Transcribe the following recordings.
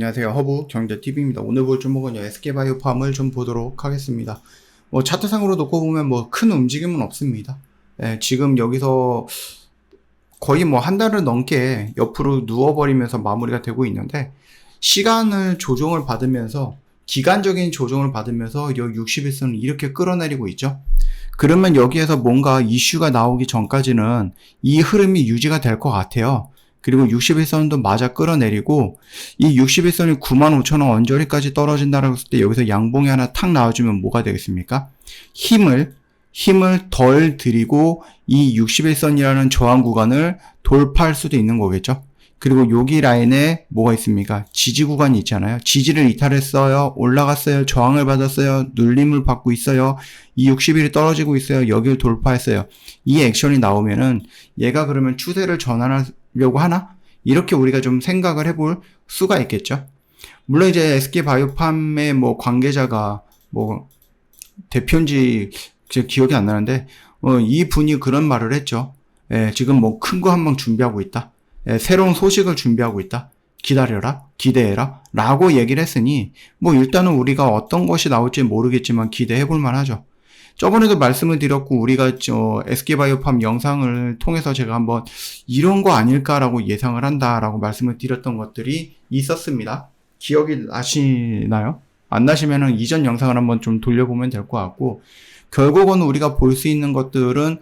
안녕하세요. 허브 경제TV입니다. 오늘 볼 종목은 SK바이오팜을 좀 보도록 하겠습니다. 차트상으로 놓고 보면 큰 움직임은 없습니다. 지금 여기서 거의 한 달을 넘게 옆으로 누워버리면서 마무리가 되고 있는데, 시간을 조정을 받으면서, 기간적인 조정을 받으면서 여 60일선을 이렇게 끌어내리고 있죠. 그러면 여기에서 뭔가 이슈가 나오기 전까지는 이 흐름이 유지가 될 것 같아요. 그리고 60일선도 마저 끌어내리고, 이 60일선이 95,000원 언저리까지 떨어진다라고 했을 때 여기서 양봉이 하나 탁 나와주면 뭐가 되겠습니까? 힘을 덜 들이고 이 60일선이라는 저항 구간을 돌파할 수도 있는 거겠죠. 그리고 여기 라인에 뭐가 있습니까? 지지 구간이 있잖아요. 지지를 이탈했어요. 올라갔어요. 저항을 받았어요. 눌림을 받고 있어요. 이 60일이 떨어지고 있어요. 여기를 돌파했어요. 이 액션이 나오면은 얘가 그러면 추세를 전환하려고 하나? 이렇게 우리가 좀 생각을 해볼 수가 있겠죠. 물론 이제 SK바이오팜의 관계자가 대표인지 제 기억이 안 나는데 이 분이 그런 말을 했죠. 지금 큰 거 한 방 준비하고 있다. 새로운 소식을 준비하고 있다. 기다려라, 기대해라 라고 얘기를 했으니 일단은 우리가 어떤 것이 나올지 모르겠지만 기대해 볼 만하죠. 저번에도 말씀을 드렸고, 우리가 SK바이오팜 영상을 통해서 제가 한번 이런 거 아닐까라고 예상을 한다라고 말씀을 드렸던 것들이 있었습니다. 기억이 나시나요? 안 나시면은 이전 영상을 한번 좀 돌려보면 될 것 같고, 결국은 우리가 볼 수 있는 것들은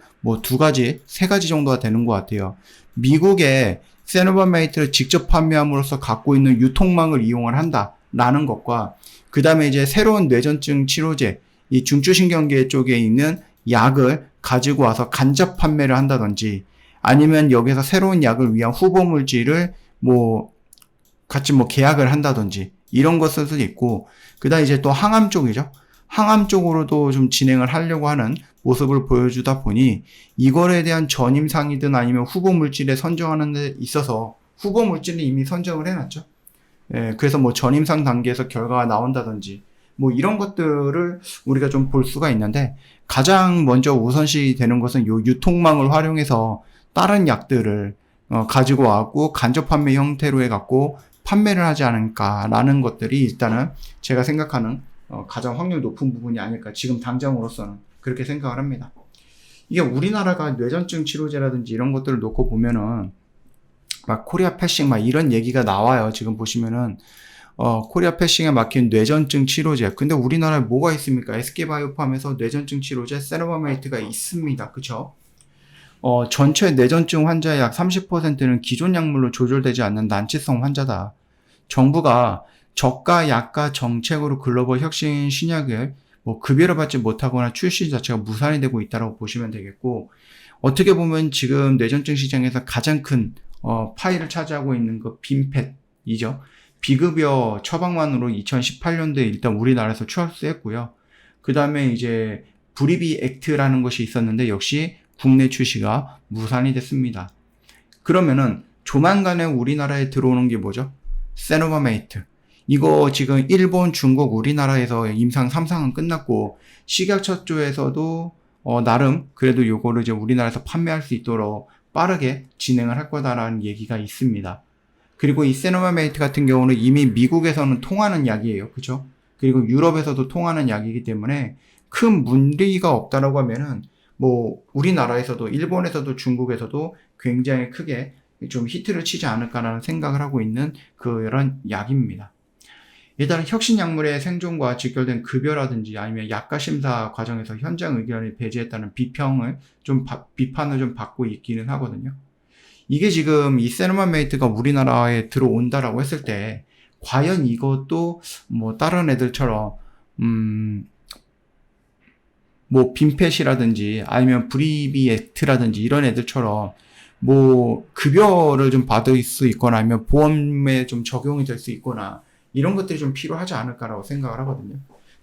세 가지 정도가 되는 것 같아요. 미국의 세노바메이트를 직접 판매함으로써 갖고 있는 유통망을 이용을 한다라는 것과, 그 다음에 이제 새로운 뇌전증 치료제, 이 중추신경계 쪽에 있는 약을 가지고 와서 간접 판매를 한다든지, 아니면 여기서 새로운 약을 위한 후보 물질을 같이 계약을 한다든지, 이런 것을 수도 있고, 그 다음에 이제 또 항암 쪽이죠. 항암 쪽으로도 좀 진행을 하려고 하는 모습을 보여주다 보니, 이거에 대한 전임상이든 아니면 후보 물질에 선정하는 데 있어서 후보 물질을 이미 선정을 해놨죠. 그래서 전임상 단계에서 결과가 나온다든지 이런 것들을 우리가 좀 볼 수가 있는데, 가장 먼저 우선시 되는 것은 요 유통망을 활용해서 다른 약들을 가지고 와갖고 간접 판매 형태로 해갖고 판매를 하지 않을까라는 것들이 일단은 제가 생각하는 가장 확률 높은 부분이 아닐까, 지금 당장으로서는 그렇게 생각을 합니다. 이게 우리나라가 뇌전증 치료제라든지 이런 것들을 놓고 보면은 코리아 패싱 이런 얘기가 나와요. 지금 보시면은 코리아 패싱에 막힌 뇌전증 치료제. 근데 우리나라에 뭐가 있습니까? SK바이오팜에서 뇌전증 치료제 세노바메이트가 있습니다. 그쵸? 전체 뇌전증 환자의 약 30%는 기존 약물로 조절되지 않는 난치성 환자다. 정부가 저가 약가 정책으로 글로벌 혁신 신약을 급여를 받지 못하거나 출시 자체가 무산이 되고 있다고 보시면 되겠고, 어떻게 보면 지금 뇌전증 시장에서 가장 큰 파일을 차지하고 있는 그 빈펫이죠. 비급여 처방만으로 2018년도에 일단 우리나라에서 출시했고요. 그 다음에 이제 브리비 액트라는 것이 있었는데 역시 국내 출시가 무산이 됐습니다. 그러면은 조만간에 우리나라에 들어오는 게 뭐죠? 세노바메이트. 이거 지금 일본, 중국, 우리나라에서 임상 3상은 끝났고, 식약처 쪽에서도 나름 그래도 요거를 이제 우리나라에서 판매할 수 있도록 빠르게 진행을 할 거다라는 얘기가 있습니다. 그리고 이 세노바메이트 같은 경우는 이미 미국에서는 통하는 약이에요. 그죠? 그리고 유럽에서도 통하는 약이기 때문에 큰 문제가 없다라고 하면은 우리나라에서도, 일본에서도, 중국에서도 굉장히 크게 좀 히트를 치지 않을까라는 생각을 하고 있는 그런 약입니다. 일단 혁신약물의 생존과 직결된 급여라든지 아니면 약가 심사 과정에서 현장 의견을 배제했다는 비판을 좀 받고 있기는 하거든요. 이게 지금 이 세노바메이트가 우리나라에 들어온다라고 했을 때 과연 이것도 다른 애들처럼 빈펫이라든지 아니면 브리비액트라든지 이런 애들처럼 급여를 좀 받을 수 있거나 아니면 보험에 좀 적용이 될 수 있거나 이런 것들이 좀 필요하지 않을까라고 생각을 하거든요.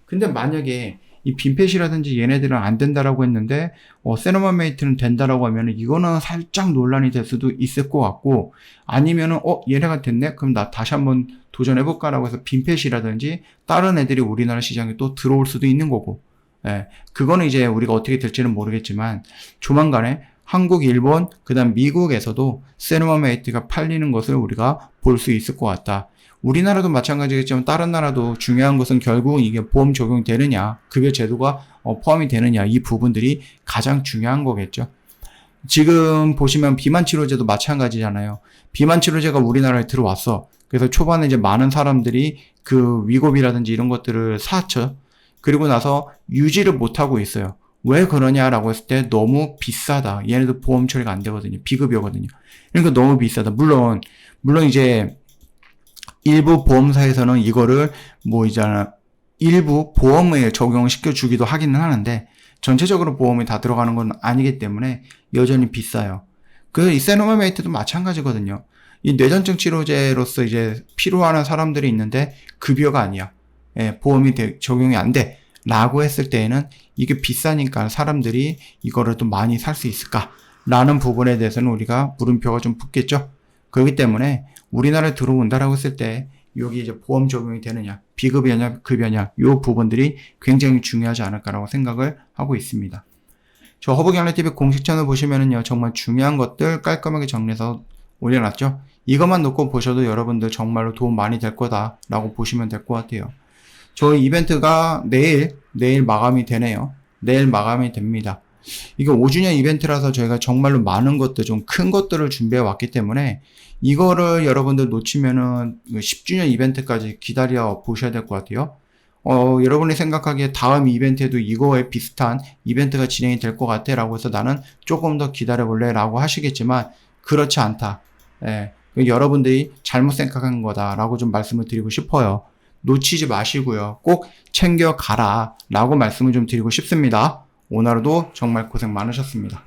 근데 만약에 이 빈펫이라든지 얘네들은 안 된다라고 했는데 세노바메이트는 된다라고 하면은 이거는 살짝 논란이 될 수도 있을 것 같고, 아니면은 얘네가 됐네? 그럼 나 다시 한번 도전해볼까라고 해서 빈펫이라든지 다른 애들이 우리나라 시장에 또 들어올 수도 있는 거고, 그거는 이제 우리가 어떻게 될지는 모르겠지만 조만간에 한국, 일본, 그 다음 미국에서도 세노바메이트가 팔리는 것을 우리가 볼 수 있을 것 같다. 우리나라도 마찬가지겠지만 다른 나라도 중요한 것은 결국 이게 보험 적용되느냐, 급여 제도가 포함이 되느냐, 이 부분들이 가장 중요한 거겠죠. 지금 보시면 비만치료제도 마찬가지잖아요. 비만치료제가 우리나라에 들어왔어. 그래서 초반에 이제 많은 사람들이 그 위고비라든지 이런 것들을 샀죠. 그리고 나서 유지를 못하고 있어요. 왜 그러냐라고 했을 때 너무 비싸다. 얘네도 보험 처리가 안 되거든요. 비급여거든요. 그러니까 너무 비싸다. 물론 이제 일부 보험사에서는 이거를 일부 보험에 적용시켜 주기도 하기는 하는데 전체적으로 보험이 다 들어가는 건 아니기 때문에 여전히 비싸요. 이 세노마메이트도 마찬가지거든요. 이 뇌전증 치료제로서 이제 필요한 사람들이 있는데 급여가 아니야. 보험이 적용이 안 돼. 라고 했을 때에는 이게 비싸니까 사람들이 이거를 또 많이 살 수 있을까? 라는 부분에 대해서는 우리가 물음표가 좀 붙겠죠? 그렇기 때문에 우리나라에 들어온다라고 했을 때 여기 이제 보험 적용이 되느냐, 비급여냐, 급여냐, 요 부분들이 굉장히 중요하지 않을까라고 생각을 하고 있습니다. 저 허브경례TV 공식 채널 보시면은요, 정말 중요한 것들 깔끔하게 정리해서 올려놨죠? 이것만 놓고 보셔도 여러분들 정말로 도움 많이 될 거다라고 보시면 될 것 같아요. 저희 이벤트가 내일 마감이 되네요. 내일 마감이 됩니다. 이게 5주년 이벤트라서 저희가 정말로 많은 것들, 좀 큰 것들을 준비해 왔기 때문에 이거를 여러분들 놓치면은 10주년 이벤트까지 기다려 보셔야 될 것 같아요. 여러분이 생각하기에 다음 이벤트에도 이거에 비슷한 이벤트가 진행이 될 것 같아 라고 해서 나는 조금 더 기다려 볼래 라고 하시겠지만 그렇지 않다. 여러분들이 잘못 생각한 거다 라고 좀 말씀을 드리고 싶어요. 놓치지 마시고요. 꼭 챙겨가라 라고 말씀을 좀 드리고 싶습니다. 오늘 하루도 정말 고생 많으셨습니다.